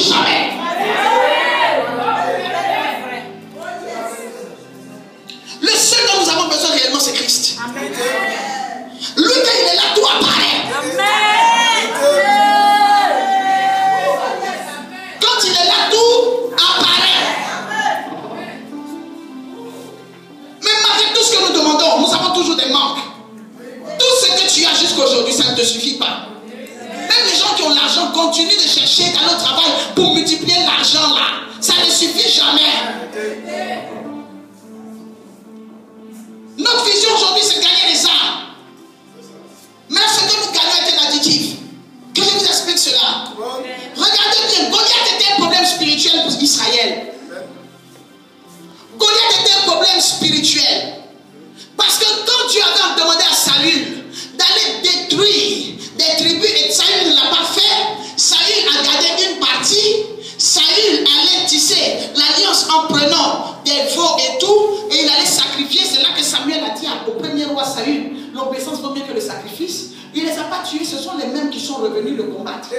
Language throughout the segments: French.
jamais. Le seul dont nous avons besoin réellement, c'est Christ. Amen. Lui, quand il est là, tout apparaît. Amen. Quand il est là, tout apparaît. Mais malgré tout ce que nous demandons, nous avons toujours des manques. Tout ce que tu as jusqu'à aujourd'hui, ça ne te suffit pas. Même les gens qui ont l'argent continuent de chercher dans le travail pour multiplier l'argent là. Ça ne suffit jamais. Notre vision aujourd'hui, c'est gagner les âmes. Mais ce que nous gagnons est un additif. Que je vous explique cela. Regardez bien, Goliath était un problème spirituel pour Israël. Goliath était un problème spirituel. Parce que quand Dieu avait demandé à Saül d'aller détruire des tribus et Saül ne l'a pas fait, Saül a gardé une partie. Saül allait tisser l'alliance en prenant des veaux et tout, et il allait sacrifier. C'est là que Samuel a dit au premier roi Saül, l'obéissance vaut mieux que le sacrifice. Il ne les a pas tués, ce sont les mêmes qui sont revenus le combattre.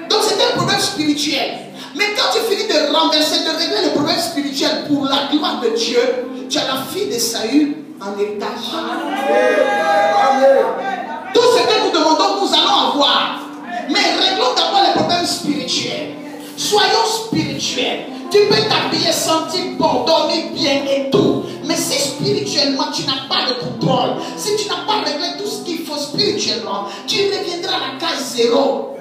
Donc c'était un problème spirituel. Mais quand tu finis de renverser, de régler le problème spirituel pour la gloire de Dieu, tu as la fille de Saül en héritage. Tout ce que nous demandons, nous allons avoir. Mais réglons d'abord les problèmes spirituels. Soyons spirituels. Tu peux t'habiller, sentir bon, dormir bien et tout. Mais si spirituellement tu n'as pas de contrôle, si tu n'as pas réglé tout ce qu'il faut spirituellement, tu reviendras à la case zéro.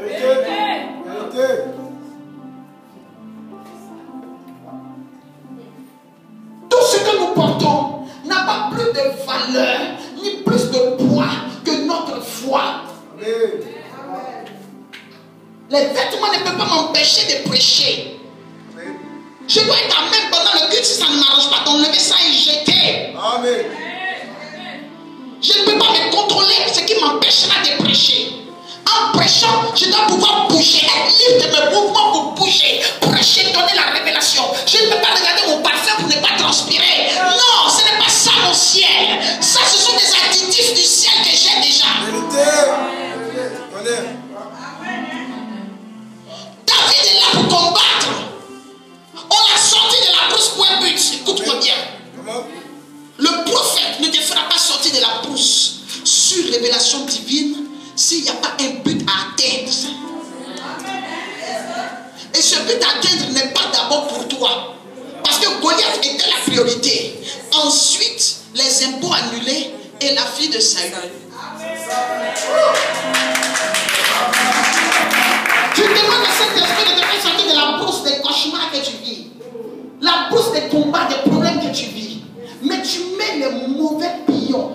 Tout ce que nous portons n'a pas plus de valeur, ni plus de poids que notre foi. Les vêtements ne peuvent pas m'empêcher de prêcher. Je dois être à même pendant le culte si ça ne m'arrange pas d'enlever ça et jeter. Amen. Je ne peux pas me contrôler ce qui m'empêchera de prêcher. En prêchant, je dois pouvoir bouger, être libre de mes mouvements pour bouger, prêcher, donner la révélation. Je ne peux pas regarder mon parfum pour ne pas transpirer. Non, ce n'est pas ça mon ciel. Ça, ce sont des additifs du ciel que j'ai déjà. David est là pour combattre. On l'a sorti de la brousse pour un but. Écoute-moi bien. Le prophète ne te fera pas sortir de la brousse sur révélation divine s'il n'y a pas un but à atteindre. Et ce but à atteindre n'est pas d'abord pour toi. Parce que Goliath était la priorité. Ensuite, les impôts annulés et la fille de Saül. Tu demandes à cet esprit de te faire sortir de la brousse des cauchemars que tu vis. La brousse des combats, des problèmes que tu vis. Mais tu mets les mauvais pions.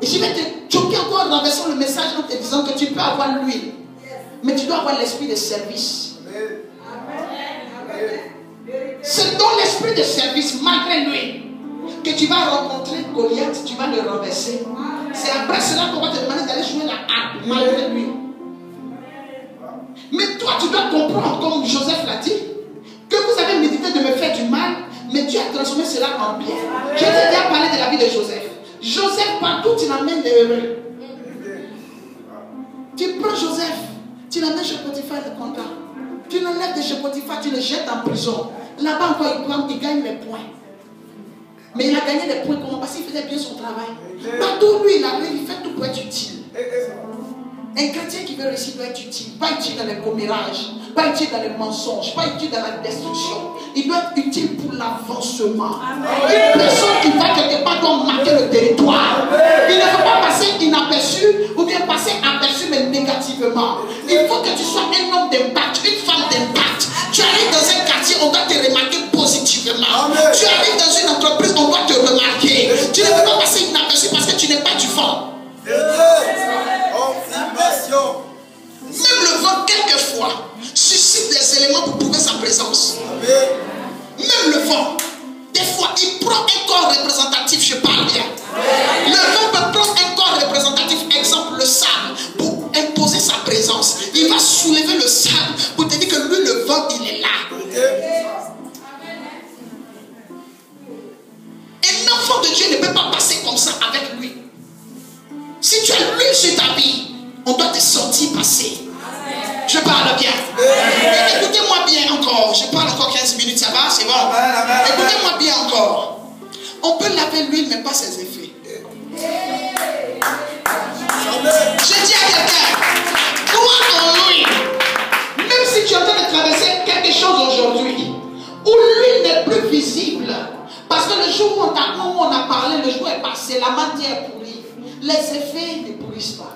Et je vais te choquer encore en renversant le message en te disant que tu peux avoir l'huile. Mais tu dois avoir l'esprit de service. C'est dans l'esprit de service, malgré lui, que tu vas rencontrer Goliath, tu vas le renverser. C'est après cela qu'on va te demander d'aller jouer la harpe, malgré lui. Mais toi, tu dois comprendre, comme Joseph l'a dit, que vous avez médité de me faire du mal, mais Dieu a transformé cela en bien. Je t'ai déjà parlé de la vie de Joseph. Joseph, partout, tu l'amènes de heureux. Tu prends Joseph, tu l'amènes chez Potiphar le comptable. Tu l'enlèves de chez Potiphar, tu le jettes en prison. Là-bas encore, il gagne les points. Mais il a gagné les points comment? Parce qu'il faisait bien son travail. Partout, lui, il arrive, il fait tout pour être utile. Un chrétien qui veut réussir doit être utile. Pas utile dans les commérages, pas utile dans les mensonges, pas utile dans la destruction. Il doit être utile pour l'avancement. Une personne qui va quelque part doit marquer le territoire. Il ne faut pas passer inaperçu ou bien passer aperçu mais négativement. Il faut que tu sois un homme d'impact, une femme d'impact. Tu arrives dans un quartier, on doit te remarquer positivement. Tu arrives dans une entreprise, on doit te remarquer. Tu ne peux pas passer inaperçu parce que tu n'es pas du vent. Même le vent, quelquefois, suscite des éléments pour prouver sa présence. Même le vent, des fois, il prend un corps représentatif, je parle bien. Le vent peut prendre un corps représentatif, exemple le sable, pour imposer sa présence. Il va soulever le sable pour te dire que lui, le vent, il est là. Un enfant de Dieu ne peut pas passer comme ça avec lui. Si tu as l'huile sur ta vie, on doit te sentir passer. Je parle bien. Écoutez-moi bien encore. Je parle encore 15 minutes, ça va? C'est bon? Écoutez-moi bien encore. On peut laver l'huile, mais pas ses effets. Je dis à quelqu'un, toi en l'huile, même si tu es en train de traverser quelque chose aujourd'hui, où l'huile n'est plus visible, parce que le jour où on a parlé, le jour est passé, la matière est pourrie, les effets ne pourrissent pas.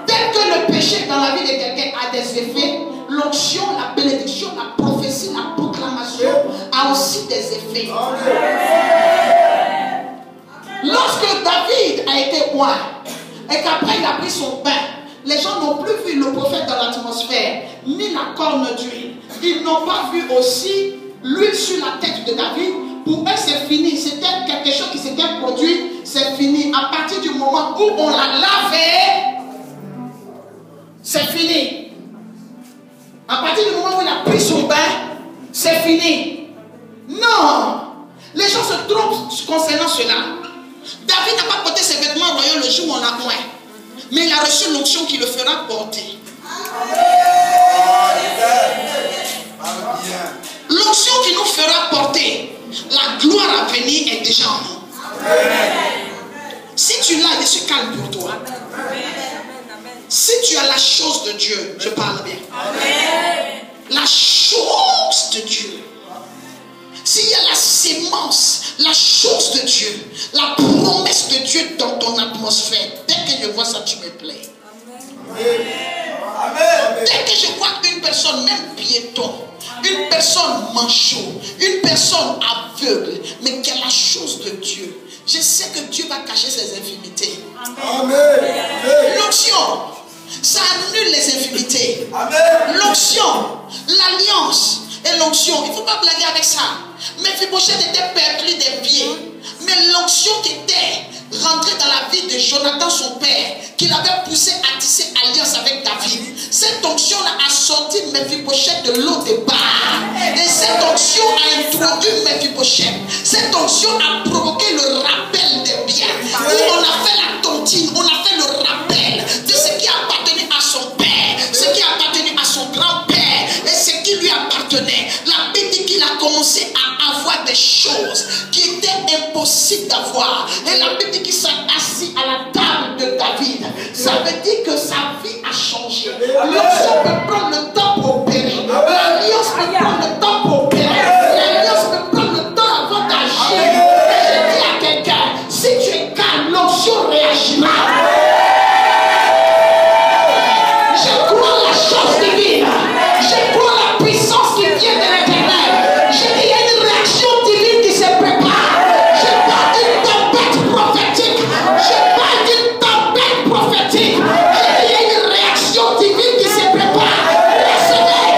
Dès que le péché dans la vie de quelqu'un a des effets, l'onction, la bénédiction, la prophétie, la proclamation a aussi des effets. Lorsque David a été roi et qu'après il a pris son bain, les gens n'ont plus vu le prophète dans l'atmosphère, ni la corne d'huile. Ils n'ont pas vu aussi l'huile sur la tête de David. Pour eux, c'est fini. C'était quelque chose qui s'était produit, c'est fini. À partir du moment où on l'a lavé, c'est fini. À partir du moment où il a pris son bain, c'est fini. Non! Les gens se trompent concernant cela. David n'a pas porté ses vêtements royaux le jour où on l'a oint. Mais il a reçu l'onction qui le fera porter. L'onction qui nous fera porter, la gloire à venir est déjà en nous. Si tu l'as, je suis calme pour toi. Si tu as la chose de Dieu, je parle bien. La chose de Dieu. S'il y a la sémence, la chose de Dieu, la promesse de Dieu dans ton atmosphère, dès que je vois ça, tu me plais. Dès que je vois une personne, même piéton, une personne manchot, une personne aveugle, mais qui a la chose de Dieu, je sais que Dieu va cacher ses infimités. L'onction, ça annule les infimités. L'onction, l'alliance et l'onction, il ne faut pas blaguer avec ça. Mephibosheth était perclus des pieds, mais l'onction qui était rentrée dans la vie de Jonathan, son père, qui l'avait poussé à tisser alliance avec David, cette onction-là a sorti Mephibosheth de l'eau de bar. Et cette onction a introduit Mephibosheth. Cette onction a provoqué le rappel des biens. Où on a fait la tontine, on a fait le rappel de ce qui appartenait à son père, ce qui appartenait à son grand-père et ce qui lui appartenait. La Bible dit qu'il a commencé à avoir des choses qui étaient impossibles d'avoir. Et la Bible dit qu'il s'est assis à la table de David. Ça veut dire que sa vie a changé. L'onction peut prendre le temps pour opérer. L'alliance peut prendre le temps pour opérer. L'alliance peut prendre le temps avant d'agir. Et je dis à quelqu'un, si tu es calme, l'onction réagira. Je crois la chose divine. Je crois la puissance qui vient de l'Éternel. Je dis, il y a une réaction divine qui se prépare. Je parle d'une tempête prophétique. Je parle d'une tempête prophétique. Je dis, il y a une réaction divine qui se prépare. Recevez.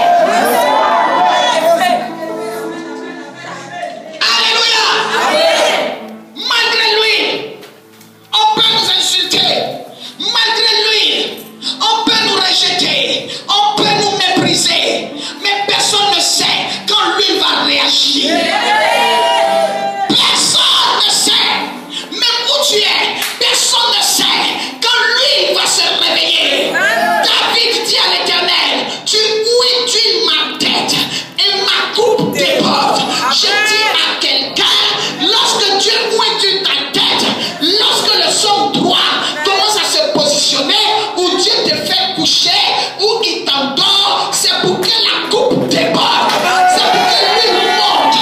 Alléluia. Malgré lui, on peut nous insulter. Malgré lui, on peut nous rejeter. On peut nous mépriser. Mais personne ne sait quand lui va réagir. Personne ne sait. Même où tu es, personne ne sait quand lui va se réveiller. David dit à l'Éternel, tu ouïes ma tête et ma coupe déborde. Je dis à quelqu'un, lorsque Dieu ouïe ta tête, lorsque le son droit commence à se positionner, où Dieu te fait coucher, où il t'endort, c'est pour que la coupe déborde. C'est pour que lui monte.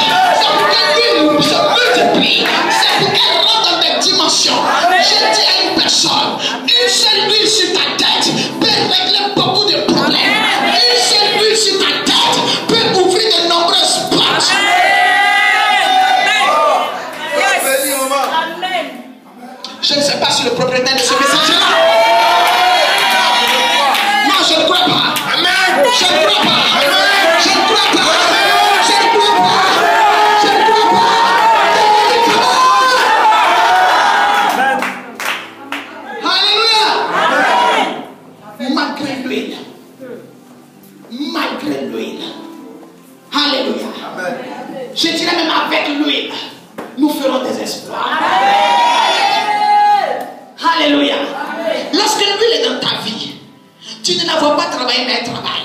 Tu ne la vois pas travailler, mais elle travaille.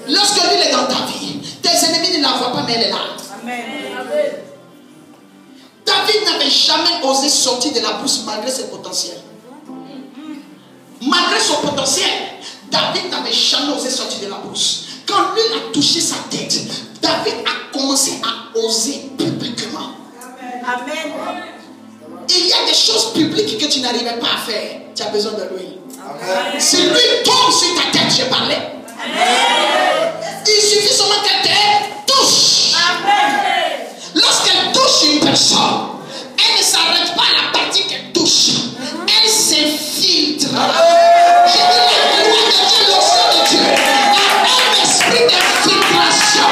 Lorsque lui est dans ta vie, tes ennemis ne la voient pas, mais elle est là. David n'avait jamais osé sortir de la brousse malgré ses potentiels. Malgré son potentiel, David n'avait jamais osé sortir de la brousse. Quand lui a touché sa tête, David a commencé à oser publiquement. Amen. Il y a des choses publiques que tu n'arrivais pas à faire. Tu as besoin de lui. Amen. Si lui tombe sur ta tête, j'ai parlé. Amen. Il suffit seulement qu'elle te touche. Amen. Lorsqu'elle touche une personne, elle ne s'arrête pas à la partie qu'elle touche. Elle s'infiltre. Je dis la gloire de Dieu, l'onction de Dieu. Un esprit d'infiltration.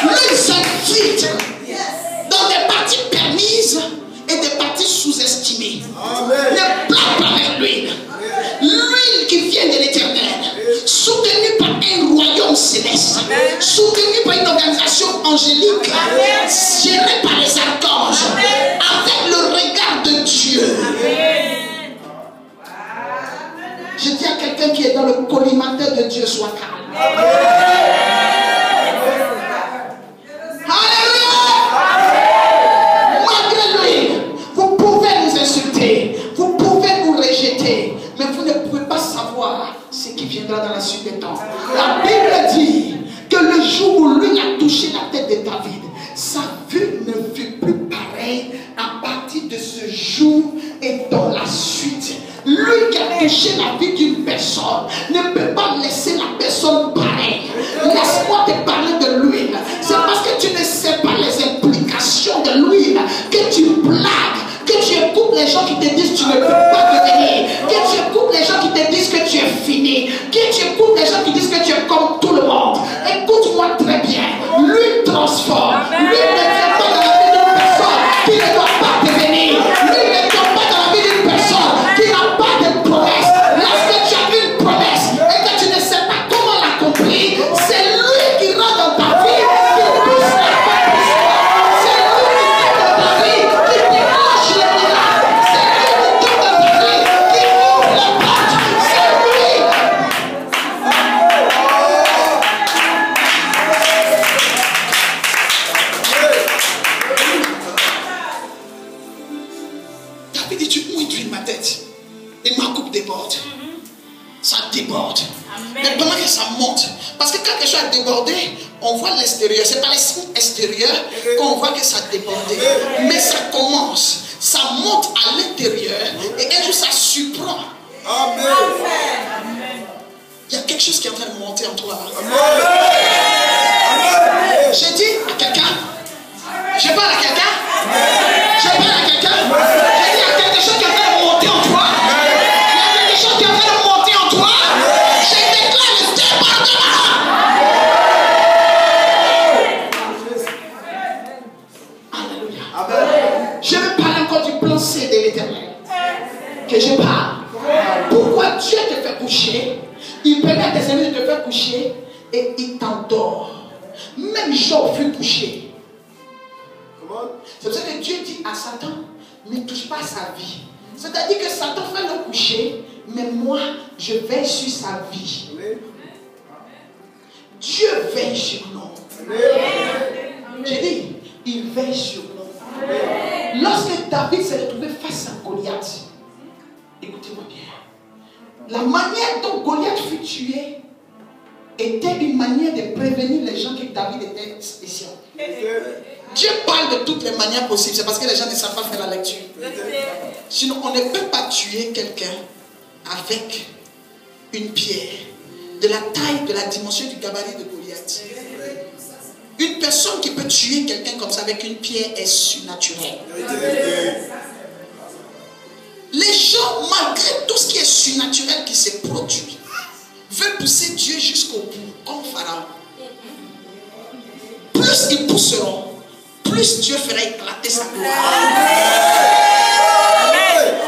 Lui s'infiltre dans des parties permises et des parties sous-estimées. Ne plaque pas avec l'huile. L'huile qui vient de l'Éternel, soutenue par un royaume céleste, soutenue par une organisation angélique, gérée par les archanges, avec le regard de Dieu. Je dis à quelqu'un qui est dans le collimateur de Dieu, sois calme. Vous pouvez nous insulter, vous pouvez nous rejeter, mais vous ne pouvez pas savoir ce qui viendra dans la suite des temps. La Bible dit que le jour où lui a touché la tête de David, sa vue ne fut plus pareille à partir de ce jour et dans la suite. Lui qui a touché la vie d'une personne ne peut pas laisser la personne pareille. Laisse-moi te parler de l'huile. C'est parce que tu ne sais pas les implications de l'huile que tu blagues, que tu écoutes les gens qui te disent que tu ne peux pas devenir, que tu écoutes les gens qui te disent que tu es fini, que tu écoutes les gens qui disent que tu es comme tout le monde. Écoute-moi très bien. L'huile transforme. L'huile ne vient pas dans la vie d'une personne qui ne doit pas devenir. L'huile ne vient pas dans la vie d'une personne qui n'a pas de promesse. Lorsque tu as une promesse et que tu ne sais pas comment l'accomplir, c'est lui qui rentre dans ta vie, qui pousse la porte pour soi. C'est lui qui rentre dans ta vie, qui déclenche le miracle. C'est lui qui rentre dans ta vie, qui ouvre la porte. C'est lui. David dit, où est ma tête? Et ma coupe déborde. Ça déborde. Amen. Mais pendant que ça monte, parce que quand quelque chose a débordé, on voit l'extérieur. C'est par les signes extérieurs qu'on voit que ça a débordé. Mais ça commence, ça monte à l'intérieur et un jour ça surprend. Amen. Il y a quelque chose qui est en train de monter en toi. Amen. J'ai dit à quelqu'un, je parle à quelqu'un, je parle à quelqu'un, j'ai dit à quelque chose qui est en train de monter en toi. Il y a quelque chose qui est en train de monter en toi. Je déclare le débordement. Alléluia. Je veux parler encore du plan C de l'Éternel. Que je parle. Pourquoi Dieu te fait coucher? Il permet à tes amis de te faire coucher et il t'endort. Même Job fut couché. C'est pour ça que Dieu dit à Satan, ne touche pas sa vie. C'est-à-dire que Satan fait le coucher, mais moi, je veille sur sa vie. Dieu veille sur nous. J'ai dit, il veille sur nous. Lorsque David s'est retrouvé face à Goliath, écoutez-moi bien, la manière dont Goliath fut tué était une manière de prévenir les gens que David était spécial. Dieu parle de toutes les manières possibles. C'est parce que les gens ne savent pas faire la lecture. Sinon, on ne peut pas tuer quelqu'un avec une pierre de la taille, de la dimension du gabarit de Goliath. Une personne qui peut tuer quelqu'un comme ça avec une pierre est surnaturelle. Les gens, malgré tout ce qui est surnaturel qui se produit, veulent pousser Dieu jusqu'au bout, comme Pharaon. Plus ils pousseront, plus Dieu fera éclater sa gloire.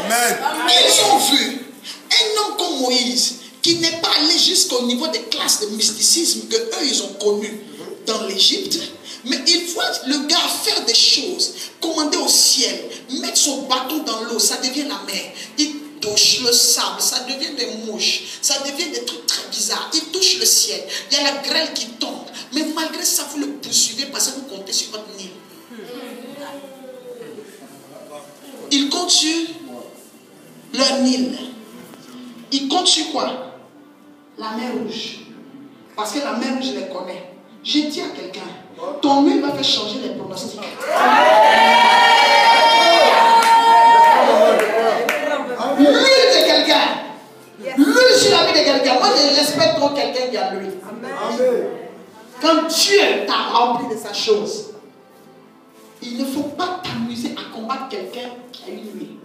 Amen. Ils ont vu un homme comme Moïse qui n'est pas allé jusqu'au niveau des classes de mysticisme que eux ils ont connues dans l'Égypte, mais il voit le gars faire des choses, commander aux ciel, mettre son bâton dans l'eau, ça devient la mer. Il touche le sable, ça devient des mouches, ça devient des trucs très bizarres. Il touche le ciel, il y a la grêle qui tombe. Mais malgré ça, vous le poursuivez parce que vous comptez sur votre Nil. Ils comptent sur leur Nil. Ils comptent sur quoi? La mer Rouge. Parce que la mer Rouge, je les connais. J'ai dit à quelqu'un, ton huile va faire changer les pronostics. L'huile de quelqu'un. L'huile sur la vie de quelqu'un. Moi, je respecte trop quelqu'un qui a l'huile. Quand Dieu t'a rempli de sa chose, il ne faut pas t'amuser à combattre quelqu'un qui a une huile.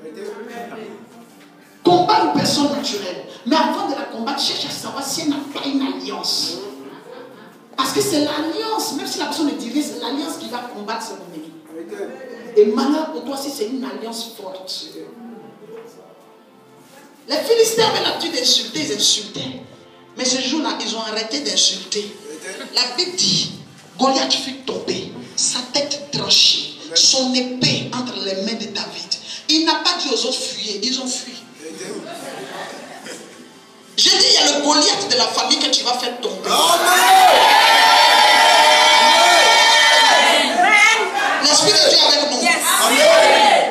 Combat une personne naturelle. Mais avant de la combattre, cherche à savoir si elle n'a pas une alliance. Parce que c'est l'alliance, même si la personne le dirait, c'est l'alliance qui va combattre son ennemi. Et malheur pour toi si c'est une alliance forte. Les Philistins avaient l'habitude d'insulter, ils insultaient. Mais ce jour-là, ils ont arrêté d'insulter. La Bible dit, Goliath fut tombé, sa tête tranchée, son épée entre les mains de David. Il n'a pas dit aux autres fuyez, ils ont fui. J'ai dit, il y a le Goliath de la famille que tu vas faire tomber. L'Esprit de Dieu est avec nous.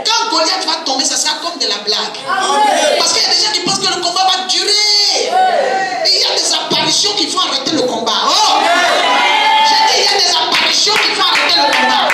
Quand Goliath va tomber, ça sera comme de la blague. Parce qu'il y a des gens qui pensent que le combat va durer. Et il y a des apparitions qui font arrêter le combat. Oh! J'ai dit, il y a des apparitions qui font arrêter le combat.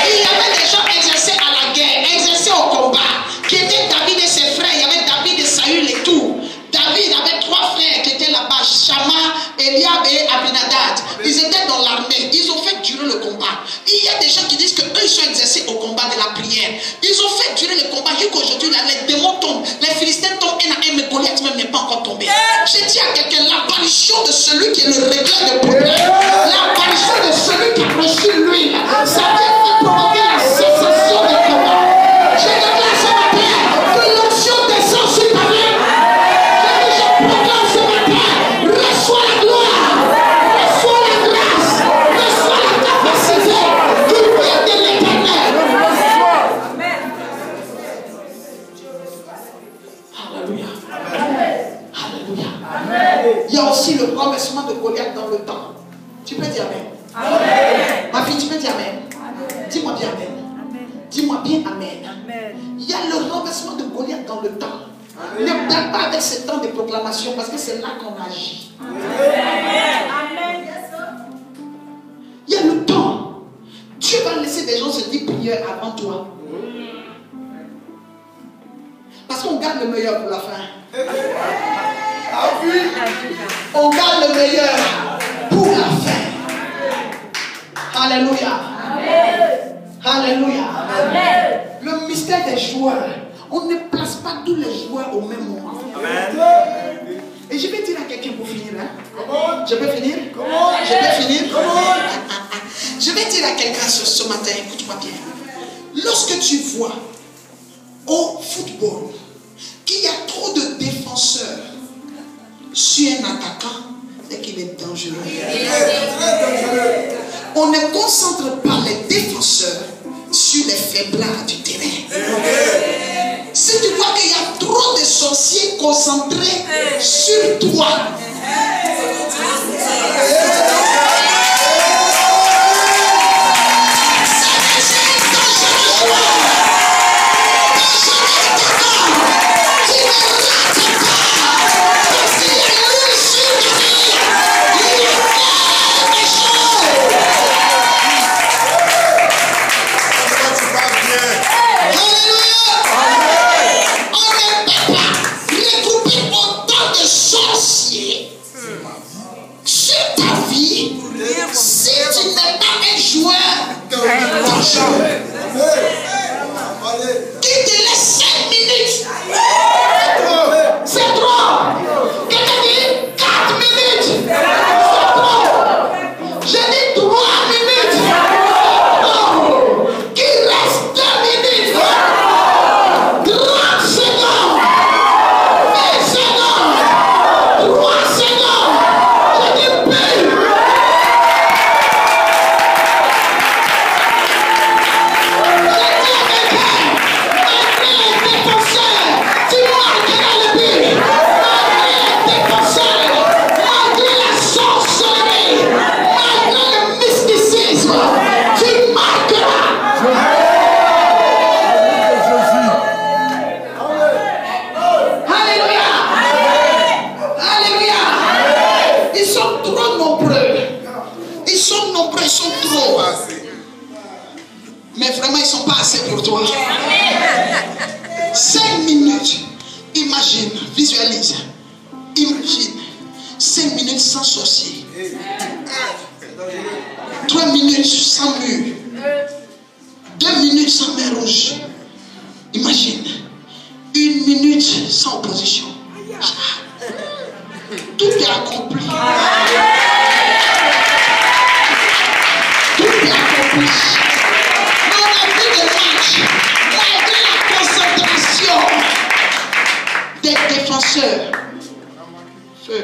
Il y avait des gens exercés à la guerre, exercés au combat, qui étaient David et ses frères. Il y avait David et Saül et tout. David avait 3 frères qui étaient là-bas, Shama, Eliab et Abinadab. Ils étaient dans l'armée, ils ont fait durer le combat. Il y a des gens qui disent qu'eux ils sont exercés au combat de la prière. Ils ont fait durer le combat, jusqu'aujourd'hui les démons tombent, les Philistins tombent, mais Goliath même n'est pas encore tombé. J'ai dit à quelqu'un, l'apparition de celui qui est le régleur de problème, l'apparition de celui qui a reçu l'huile, ça vient provoquer la cessation du combat. Je déclare ce matin que l'onction descend sur ta vie. Reçois la gloire, reçois la grâce, reçois la capacité du roi de l'Éternel. Alléluia. Alléluia. Il y a aussi le renversement de Goliath dans le temps. Tu peux dire amen. Amen. Ma fille, tu peux dire amen. Dis-moi bien amen. Dis-moi bien amen. Il y a le renversement de Goliath dans le temps. Ne blague pas avec ce temps de proclamation parce que c'est là qu'on agit. Amen. Il y a le temps. Dieu va laisser des gens se dire prière avant toi. Parce qu'on garde le meilleur pour la fin. On garde le meilleur pour la fin. Alléluia. Alléluia. Le mystère des joueurs. On ne place pas tous les joueurs au même moment. Amen. Et je vais dire à quelqu'un pour finir. Hein? Je peux finir? Je peux finir? Je vais dire à quelqu'un ce matin, écoute-moi bien. Lorsque tu vois au football qu'il y a trop de défenseurs sur un attaquant, c'est qu'il est dangereux. On ne concentre pas les défenseurs sur les faiblesses du terrain. Si tu vois qu'il y a trop de sorciers concentrés sur toi, sur ta vie pour toi. 5 minutes. Imagine, visualise. Imagine. 5 minutes sans sorcier. 3 minutes sans mur. 2 minutes sans mer rouge. Imagine. 1 minute sans opposition. Tout est accompli. Tout est accompli. Dans la vie de match, malgré la concentration des défenseurs, feu.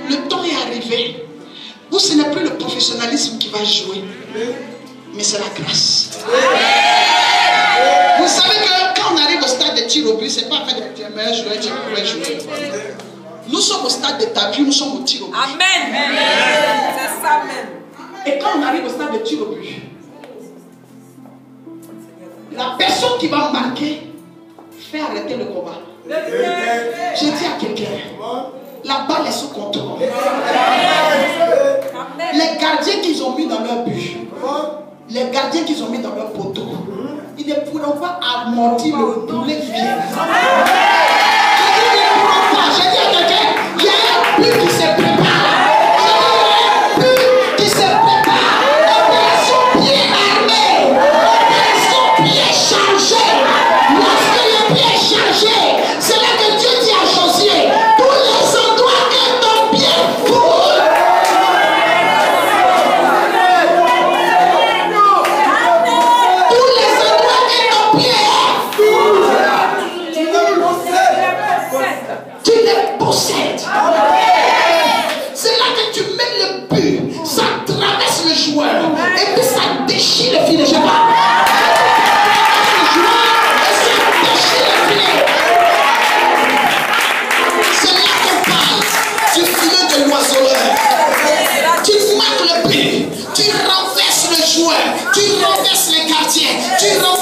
Le temps est arrivé où ce n'est plus le professionnalisme qui va jouer, mais c'est la grâce. Vous savez que quand on arrive au stade de tir au but, ce n'est pas fait de tu es meilleur joueur, tu pouvais jouer. Nous sommes au stade de ta vie, nous sommes au tir au but. Amen. C'est ça même. Et quand on arrive au stade de tir au but, la personne qui va marquer fait arrêter le combat. Je dis à quelqu'un, la balle est sous contrôle. Les gardiens qu'ils ont mis dans leur but, les gardiens qu'ils ont mis dans leur poteau, ils ne pourront pas amortir le boulet qui vient. Je dis à quelqu'un, il y a un but qui se prépare. Il y a un but qui se prépare. Opération pied armé. Opération pied chargé. Lorsque le pied est chargé, c'est là que Dieu dit à Josué, tous les endroits que ton pied foule. Tous les endroits que ton pied tu les possèdes. C'est là que tu mets le but, ça traverse le joueur et puis ça déchire le filet. Je sais pas. Ça traverse le joueur et ça déchire le filet. C'est là qu'on parle du filet de l'oiseleur. Tu marques le but, tu renverses le joueur, tu renverses les gardiens, tu renverses